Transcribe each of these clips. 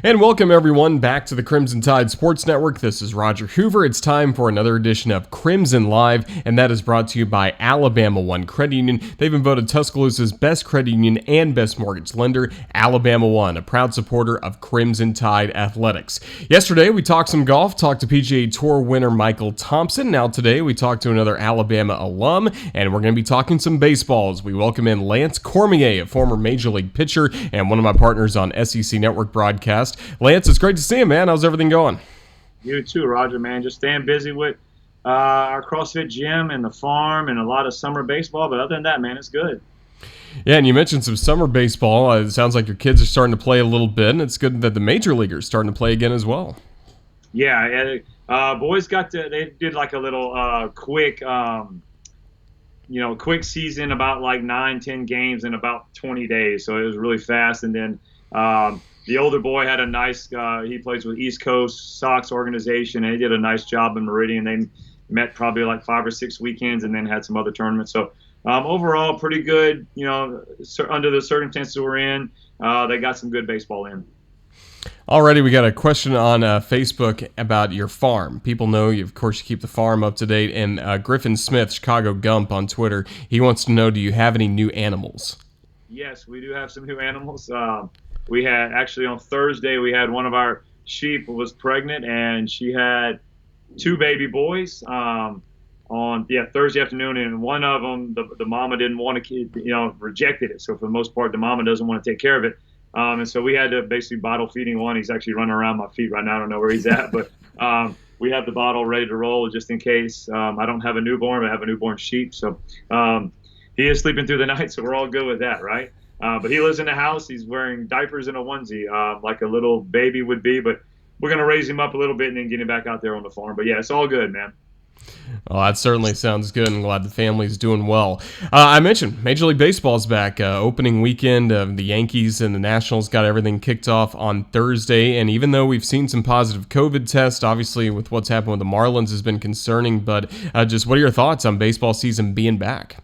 And welcome everyone back to the Crimson Tide Sports Network. This is Roger Hoover. It's time for another edition of Crimson Live, and that is brought to you by Alabama One Credit Union. They've been voted Tuscaloosa's best credit union and best mortgage lender. Alabama One, a proud supporter of Crimson Tide athletics. Yesterday we talked some golf, talked to PGA Tour winner Michael Thompson. Now today we talked to another Alabama alum, and we're going to be talking some baseball as we welcome in Lance Cormier, a former Major League pitcher and one of my partners on SEC Network broadcast. Lance, it's great to see you, man. How's everything going? You too, Roger, man. Just staying busy with our CrossFit gym and the farm and a lot of summer baseball. But other than that, man, it's good. Yeah, and you mentioned some summer baseball. It sounds like your kids are starting to play a little bit, and it's good that the major leaguers are starting to play again as well. Yeah, boys they did like a little quick season, about like 9-10 games in about 20 days. So it was really fast. And then the older boy had a nice, he plays with East Coast Sox organization, and he did a nice job in Meridian. They met probably like 5 or 6 weekends and then had some other tournaments. So overall, pretty good, under the circumstances we're in. They got some good baseball in. Alrighty, we got a question on Facebook about your farm. People know you, of course, you keep the farm up to date. And Griffin Smith, Chicago Gump on Twitter, he wants to know, do you have any new animals? Yes, we do have some new animals. We had actually on Thursday, we had one of our sheep was pregnant, and she had 2 baby boys on Thursday afternoon, and one of them, the mama didn't want to, rejected it. So for the most part, the mama doesn't want to take care of it. And so we had to basically bottle feeding one. He's actually running around my feet right now. I don't know where he's at, but we have the bottle ready to roll just in case. I don't have a newborn, I have a newborn sheep. So he is sleeping through the night, so we're all good with that, right? But he lives in the house. He's wearing diapers and a onesie, like a little baby would be. But we're going to raise him up a little bit and then get him back out there on the farm. But, yeah, it's all good, man. Well, that certainly sounds good. I'm glad the family's doing well. I mentioned Major League Baseball's back. Opening weekend, the Yankees and the Nationals got everything kicked off on Thursday. And even though we've seen some positive COVID tests, obviously with what's happened with the Marlins has been concerning. But just what are your thoughts on baseball season being back?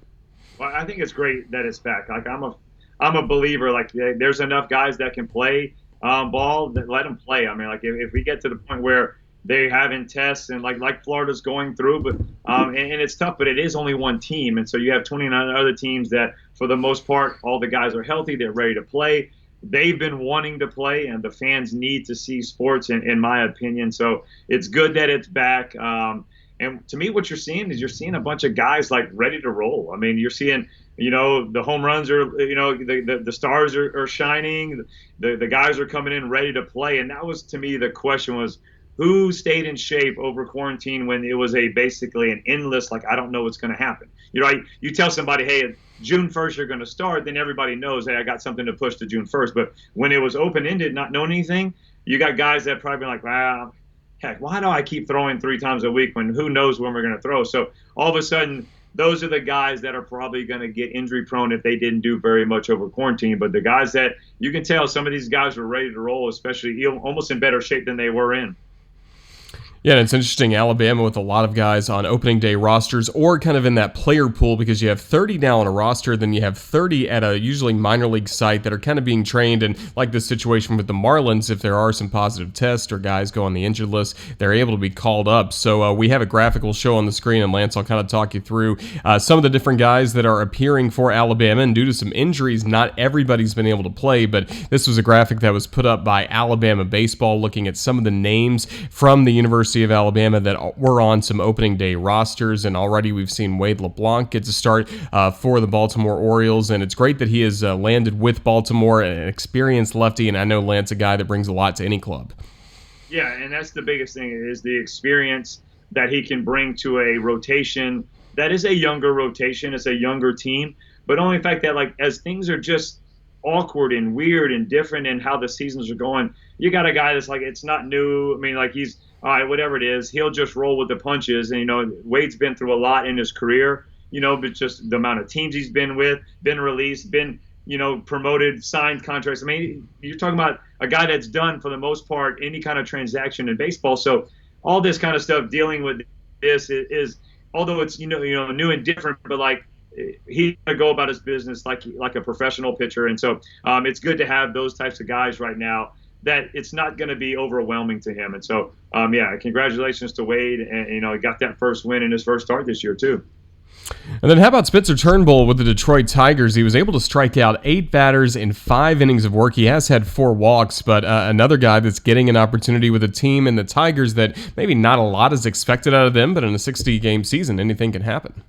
Well, I think it's great that it's back. Like I'm a believer. Like there's enough guys that can play ball, that let them play. I mean, like if we get to the point where they having tests and like Florida's going through, but and it's tough, but it is only one team, and so you have 29 other teams that, for the most part, all the guys are healthy, they're ready to play. They've been wanting to play, and the fans need to see sports, in my opinion. So it's good that it's back. And to me, what you're seeing is you're seeing a bunch of guys like ready to roll. I mean, you're seeing, the home runs are, the stars are shining. The guys are coming in ready to play. And that was, to me, the question was, who stayed in shape over quarantine when it was basically an endless, like, I don't know what's going to happen. You tell somebody, hey, June 1st you're going to start, then everybody knows, hey, I got something to push to June 1st. But when it was open-ended, not knowing anything, you got guys that probably been like, wow, heck, why do I keep throwing 3 times a week when who knows when we're going to throw? So all of a sudden, those are the guys that are probably going to get injury prone if they didn't do very much over quarantine. But the guys that you can tell, some of these guys were ready to roll, especially almost in better shape than they were in. Yeah, and it's interesting, Alabama with a lot of guys on opening day rosters or kind of in that player pool, because you have 30 now on a roster, then you have 30 at a usually minor league site that are kind of being trained. And like this situation with the Marlins, if there are some positive tests or guys go on the injured list, they're able to be called up. So we have a graphical show on the screen, and Lance, I'll kind of talk you through some of the different guys that are appearing for Alabama. And due to some injuries, not everybody's been able to play, but this was a graphic that was put up by Alabama Baseball looking at some of the names from the University of Alabama that were on some opening day rosters, and already we've seen Wade LeBlanc get to start for the Baltimore Orioles, and it's great that he has landed with Baltimore, an experienced lefty, and I know Lance, a guy that brings a lot to any club. Yeah, and that's the biggest thing, is the experience that he can bring to a rotation that is a younger rotation, it's a younger team, but only the fact that, like, as things are just awkward and weird and different in how the seasons are going, you got a guy that's like, it's not new. I mean, like, he's all right, whatever it is, he'll just roll with the punches. And, Wade's been through a lot in his career, but just the amount of teams he's been with, been released, been, promoted, signed contracts. I mean, you're talking about a guy that's done, for the most part, any kind of transaction in baseball. So all this kind of stuff, dealing with this is although it's, new and different, but like, he's going to go about his business like a professional pitcher. And so it's good to have those types of guys right now that it's not going to be overwhelming to him. And so, yeah, congratulations to Wade. And, he got that first win in his first start this year, too. And then how about Spencer Turnbull with the Detroit Tigers? He was able to strike out 8 batters in 5 innings of work. He has had 4 walks, but another guy that's getting an opportunity with a team in the Tigers that maybe not a lot is expected out of them, but in a 60-game season, anything can happen.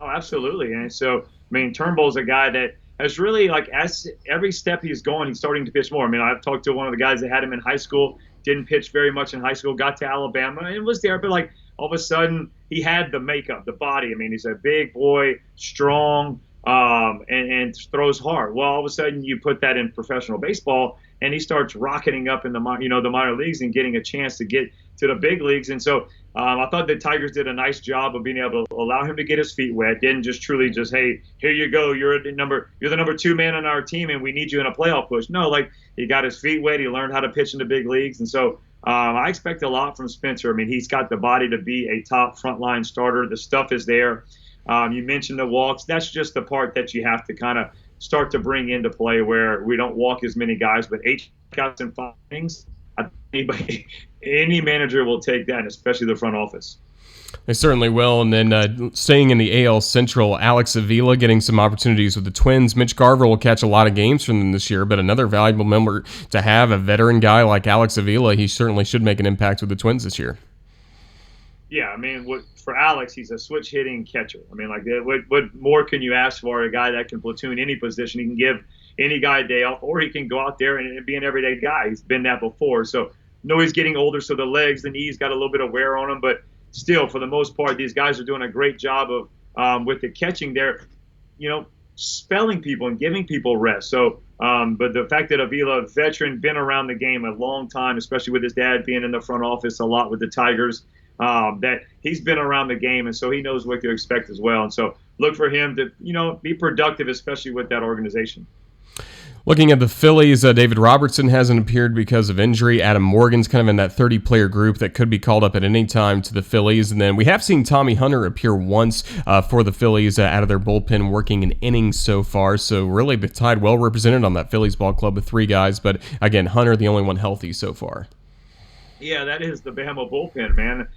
Oh, absolutely. And so, Turnbull's a guy that has really, as every step he's going, he's starting to pitch more. I've talked to one of the guys that had him in high school, didn't pitch very much in high school, got to Alabama, and was there, but all of a sudden, he had the makeup, the body. He's a big boy, strong, and throws hard. Well, all of a sudden, you put that in professional baseball, and he starts rocketing up in the minor leagues and getting a chance to get to the big leagues. And so I thought the Tigers did a nice job of being able to allow him to get his feet wet. Didn't just truly just, hey, here you go, you're the number 2 man on our team, and we need you in a playoff push. No, he got his feet wet. He learned how to pitch in the big leagues, and so I expect a lot from Spencer. He's got the body to be a top frontline starter. The stuff is there. You mentioned the walks. That's just the part that you have to kind of start to bring into play, where we don't walk as many guys, but 8 strikeouts in 5 innings. Any manager will take that, especially the front office. They certainly will. And then staying in the AL Central, Alex Avila getting some opportunities with the Twins. Mitch Garver will catch a lot of games from them this year, but another valuable member to have, a veteran guy like Alex Avila. He certainly should make an impact with the Twins this year. Yeah, for Alex, he's a switch hitting catcher. What more can you ask for? A guy that can platoon any position. He can give any guy a day off, or he can go out there and be an everyday guy. He's been that before. So, he's getting older, so the legs, the knees got a little bit of wear on him, but still, for the most part, these guys are doing a great job of with the catching there, spelling people and giving people rest. So, but the fact that Avila, a veteran, been around the game a long time, especially with his dad being in the front office a lot with the Tigers, that he's been around the game, and so he knows what to expect as well. And so look for him to, be productive, especially with that organization. Looking at the Phillies, David Robertson hasn't appeared because of injury. Adam Morgan's kind of in that 30-player group that could be called up at any time to the Phillies. And then we have seen Tommy Hunter appear once for the Phillies out of their bullpen, working an inning so far. So really the Tide well represented on that Phillies ball club with 3 guys. But again, Hunter, the only one healthy so far. Yeah, that is the Bama bullpen, man.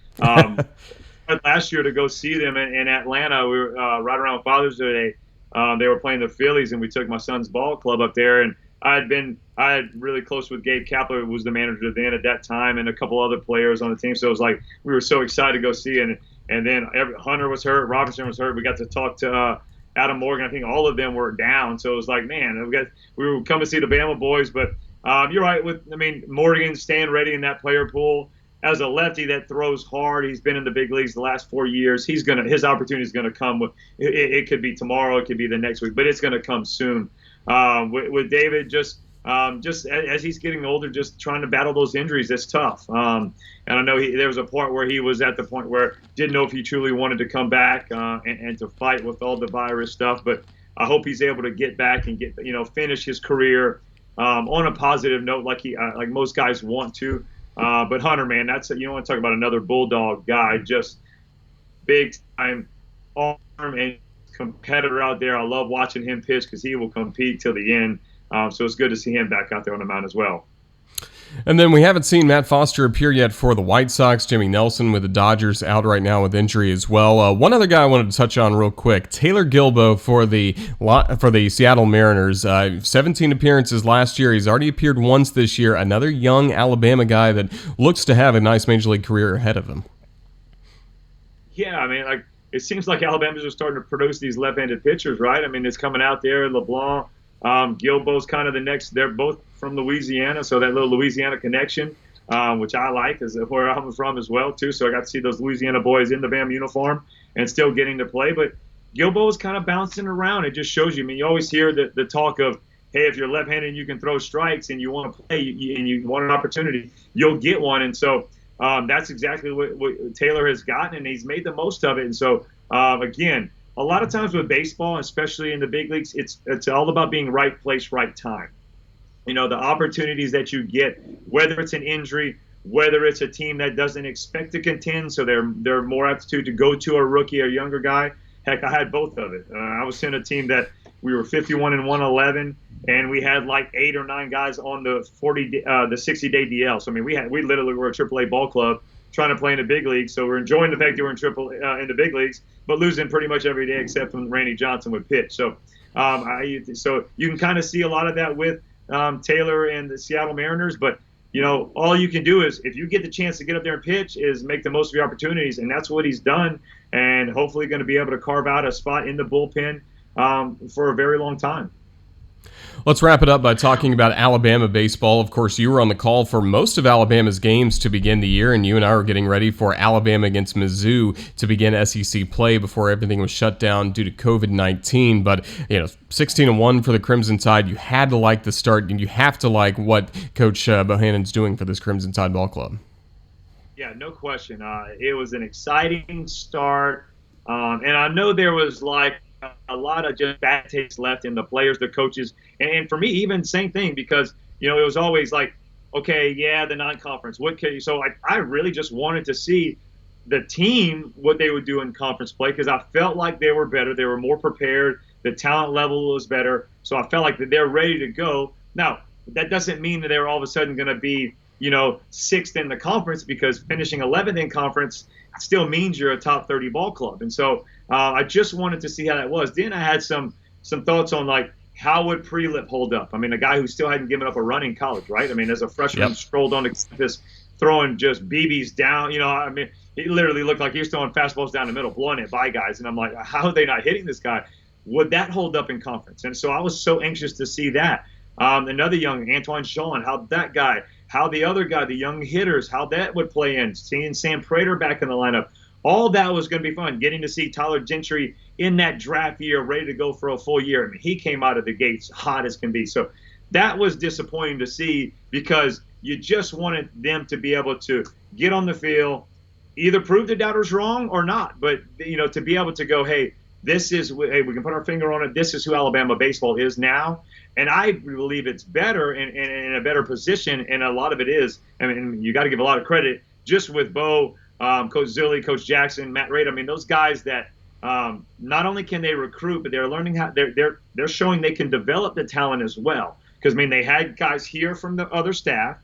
Last year to go see them in Atlanta, we were right around Father's Day. They were playing the Phillies, and we took my son's ball club up there. And I had really close with Gabe Kapler, who was the manager then at that time, and a couple other players on the team. So it was we were so excited to go see. And then Hunter was hurt, Robertson was hurt. We got to talk to Adam Morgan. I think all of them were down. So it was man, we were coming to see the Bama boys. But you're right Morgan staying ready in that player pool. As a lefty that throws hard, he's been in the big leagues the last 4 years. His opportunity is gonna come. It could be tomorrow, it could be the next week, but it's gonna come soon. With David, just as he's getting older, just trying to battle those injuries, it's tough. And I know there was a part where he was at the point where didn't know if he truly wanted to come back and to fight with all the virus stuff. But I hope he's able to get back and finish his career on a positive note, like most guys want to. But Hunter, man, you want to talk about another bulldog guy, just big time arm and competitor out there. I love watching him pitch because he will compete till the end. So it's good to see him back out there on the mound as well. And then we haven't seen Matt Foster appear yet for the White Sox. Jimmy Nelson with the Dodgers out right now with injury as well. One other guy I wanted to touch on real quick, Taylor Gilbo for the Seattle Mariners. 17 appearances last year. He's already appeared once this year. Another young Alabama guy that looks to have a nice major league career ahead of him. Yeah, it seems like Alabama's are starting to produce these left-handed pitchers, right? It's coming out there, LeBlanc. Gilbo's kind of the next. They're both from Louisiana, so that little Louisiana connection, which I like, is where I'm from as well too. So I got to see those Louisiana boys in the BAM uniform and still getting to play. But Gilbo is kind of bouncing around. It just shows you. You always hear the talk of, hey, if you're left-handed and you can throw strikes and you want to play and you want an opportunity, you'll get one. And so that's exactly what Taylor has gotten, and he's made the most of it. And so again, a lot of times with baseball, especially in the big leagues, it's all about being right place, right time. The opportunities that you get, whether it's an injury, whether it's a team that doesn't expect to contend, so they're more aptitude to go to a rookie or younger guy. Heck, I had both of it. I was in a team that we were 51 and 111, and we had like 8 or 9 guys on the 60-day DL. So I mean, we literally were a AAA ball club trying to play in the big leagues. So we're enjoying the fact that we're in the big leagues, but losing pretty much every day except when Randy Johnson would pitch. So so you can kind of see a lot of that with Taylor and the Seattle Mariners, but all you can do is, if you get the chance to get up there and pitch, is make the most of your opportunities, and that's what he's done, and hopefully going to be able to carve out a spot in the bullpen for a very long time. Let's wrap it up by talking about Alabama baseball. Of course, you were on the call for most of Alabama's games to begin the year, and you and I were getting ready for Alabama against Mizzou to begin SEC play before everything was shut down due to COVID-19. But 16-1 for the Crimson Tide. You had to like the start, and you have to like what Coach Bohannon's doing for this Crimson Tide ball club. Yeah, no question. It was an exciting start, and I know there was like a lot of just bad taste left in the players, the coaches, and for me, even same thing, because it was always like, okay, yeah, the non-conference. So I really just wanted to see the team, what they would do in conference play, because I felt like they were better, they were more prepared, the talent level was better, so I felt like that they're ready to go. Now, that doesn't mean that they're all of a sudden going to be 6th in the conference, because finishing 11th in conference still means you're a top 30 ball club. And so I just wanted to see how that was. Then I had some thoughts on like, how would Prelip hold up? I mean, a guy who still hadn't given up a run in college, right? I mean, as a freshman, strolled on campus throwing just BBs down. I mean, he literally looked like he was throwing fastballs down the middle, blowing it by guys. And I'm like, how are they not hitting this guy? Would that hold up in conference? And so I was so anxious to see that. Another young Antoine Shawn, how that guy, how the other guy, the young hitters, how that would play in, seeing Sam Prater back in the lineup. All that was going to be fun, getting to see Tyler Gentry in that draft year, ready to go for a full year. I mean, he came out of the gates hot as can be. So that was disappointing to see, because you just wanted them to be able to get on the field, either prove the doubters wrong or not, but to be able to go, hey, we can put our finger on it. This is who Alabama baseball is now. And I believe it's better in a better position. And a lot of it is, I mean, you got to give a lot of credit just with Bo, Coach Zilli, Coach Jackson, Matt Rader. I mean, those guys that not only can they recruit, but they're learning how they're showing they can develop the talent as well. Because I mean, they had guys here from the other staff.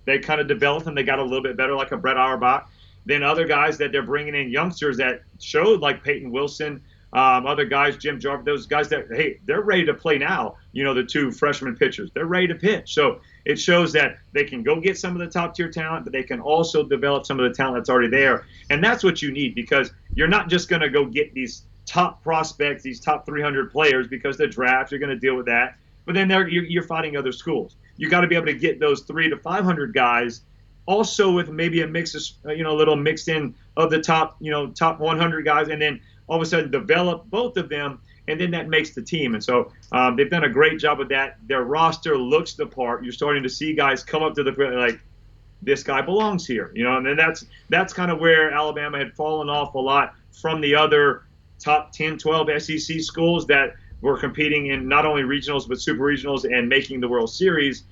They kind of developed them. They got a little bit better, like a Brett Auerbach. Then other guys that they're bringing in, youngsters that showed, like Peyton Wilson, other guys, Jim Jarvis, those guys that, hey, they're ready to play now. The 2 freshman pitchers, they're ready to pitch. So it shows that they can go get some of the top tier talent, but they can also develop some of the talent that's already there. And that's what you need, because you're not just going to go get these top prospects, these top 300 players, because the draft, you're going to deal with that. But then you're fighting other schools. You got to be able to get those 300 to 500 guys, also with maybe a mix of, a little mixed in of the top 100 guys, and then all of a sudden develop both of them, and then that makes the team. And so they've done a great job with that. Their roster looks the part. You're starting to see guys come up to the like, this guy belongs here, and then that's kind of where Alabama had fallen off a lot from the other top 10, 12 SEC schools that were competing in not only regionals but super regionals and making the World Series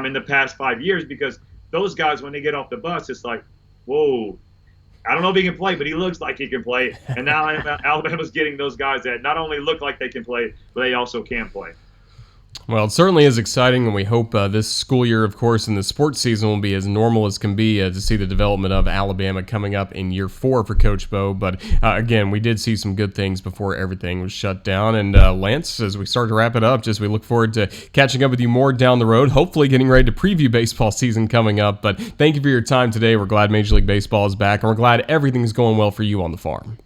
in the past 5 years, because those guys, when they get off the bus, it's like, whoa, I don't know if he can play, but he looks like he can play. And now Alabama's getting those guys that not only look like they can play, but they also can play. Well, it certainly is exciting, and we hope this school year, of course, and the sports season will be as normal as can be to see the development of Alabama coming up in year 4 for Coach Bo. But again, we did see some good things before everything was shut down. And Lance, as we start to wrap it up, we look forward to catching up with you more down the road, hopefully getting ready to preview baseball season coming up. But thank you for your time today. We're glad Major League Baseball is back, and we're glad everything's going well for you on the farm.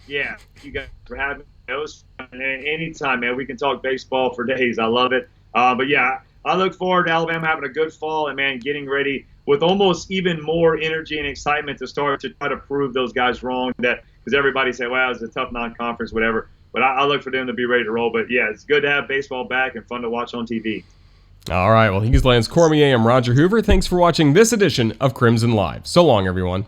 Yeah, you guys for having me. Anytime, man. We can talk baseball for days. I love it. But yeah, I look forward to Alabama having a good fall and, man, getting ready with almost even more energy and excitement to start to try to prove those guys wrong. That because everybody say, "Wow, it's a tough non-conference, whatever." But I look for them to be ready to roll. But yeah, it's good to have baseball back and fun to watch on TV. All right. Well, he's Lance Cormier. I'm Roger Hoover. Thanks for watching this edition of Crimson Live. So long, everyone.